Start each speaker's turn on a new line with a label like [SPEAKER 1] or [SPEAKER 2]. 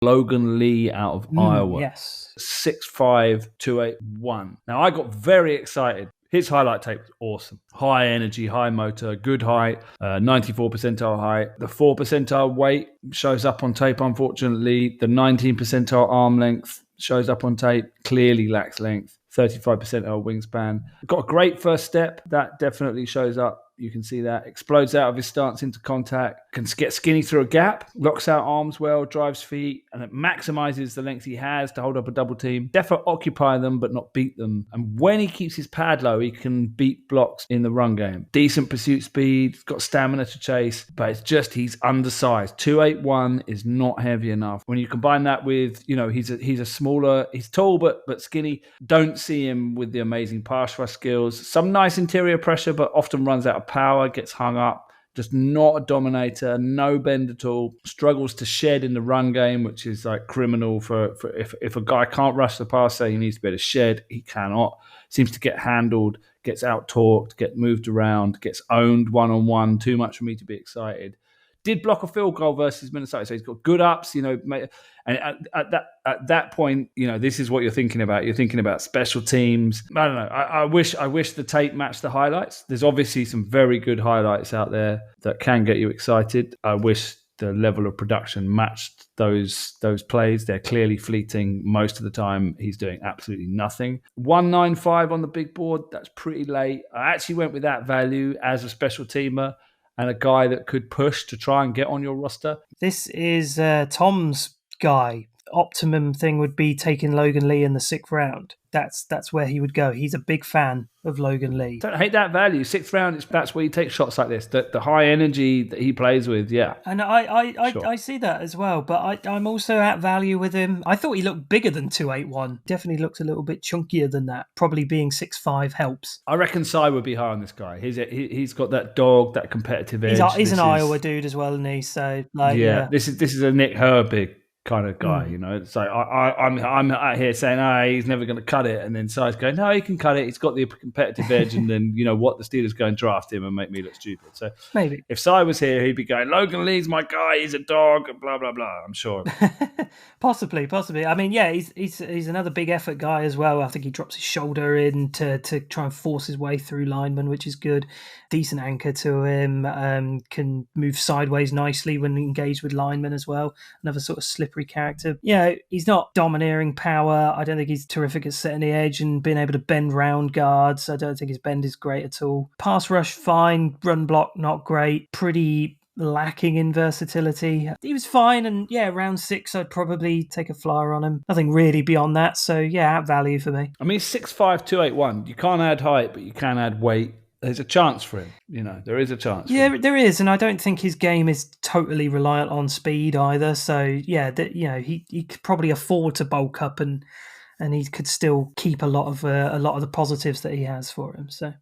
[SPEAKER 1] Logan Lee out of Iowa.
[SPEAKER 2] Yes.
[SPEAKER 1] 6'5", 281. Now, I got very excited. His highlight tape was awesome. High energy, high motor, good height, 94 percentile height. The 4 percentile weight shows up on tape, unfortunately. The 19 percentile arm length shows up on tape, clearly lacks length. 35 percentile wingspan. Got a great first step. That definitely shows up. You can see that. Explodes out of his stance into contact. Can get skinny through a gap. Locks out arms well. Drives feet. And it maximizes the length he has to hold up a double team. Definitely occupy them, but not beat them. And when he keeps his pad low, he can beat blocks in the run game. Decent pursuit speed. Got stamina to chase. But it's just he's undersized. 281 is not heavy enough. When you combine that with, he's a smaller, he's tall but skinny. Don't see him with the amazing pass rush skills. Some nice interior pressure, but often runs out of power, gets hung up. Just not a dominator, no bend at all. Struggles to shed in the run game, which is like criminal for if a guy can't rush the passer, he needs to be able to shed. He cannot. Seems to get handled, gets out-talked, get moved around, gets owned one-on-one. Too much for me to be excited. Did block a field goal versus Minnesota, so he's got good ups, and at that point, this is what you're thinking about. You're thinking about special teams. I don't know. I wish the tape matched the highlights. There's obviously some very good highlights out there that can get you excited. I wish the level of production matched those plays. They're clearly fleeting most of the time. He's doing absolutely nothing. 195 on the big board. That's pretty late. I actually went with that value as a special teamer and a guy that could push to try and get on your roster.
[SPEAKER 2] This is Tom's guy. Optimum thing would be taking Logan Lee in the 6th round. That's where he would go. He's a big fan of Logan Lee.
[SPEAKER 1] Don't hate that value. 6th round, that's where you take shots like this. The high energy that he plays with, yeah.
[SPEAKER 2] And I see that as well, but I'm also at value with him. I thought he looked bigger than 281. Definitely looked a little bit chunkier than that. Probably being 6'5" helps.
[SPEAKER 1] I reckon Cy would be high on this guy. He's got that dog, that competitive edge.
[SPEAKER 2] He's an Iowa dude as well, isn't he? So
[SPEAKER 1] this is a Nick Herbig kind of guy, So I'm out here saying, he's never going to cut it, and then Cy's going, no, he can cut it. He's got the competitive edge, and then the Steelers go and draft him and make me look stupid. So
[SPEAKER 2] maybe
[SPEAKER 1] if Cy was here, he'd be going, Logan Lee's my guy. He's a dog, and blah blah blah. I'm sure.
[SPEAKER 2] Possibly. I mean, yeah, he's another big effort guy as well. I think he drops his shoulder in to try and force his way through linemen, which is good. Decent anchor to him. Can move sideways nicely when engaged with linemen as well. Another sort of slippery character. Yeah, he's not domineering power. I don't think he's terrific at setting the edge and being able to bend round guards. I don't think his bend is great at all. Pass rush, fine. Run block, not great. Pretty lacking in versatility. He was fine, and round 6 I'd probably take a flyer on him. Nothing really beyond that, so at value for me.
[SPEAKER 1] I mean, 6'5", 281. You can't add height, but you can add weight. There's a chance for him. There is a chance.
[SPEAKER 2] Yeah, there is, and I don't think his game is totally reliant on speed either. So he could probably afford to bulk up, and he could still keep a lot of the positives that he has for him. So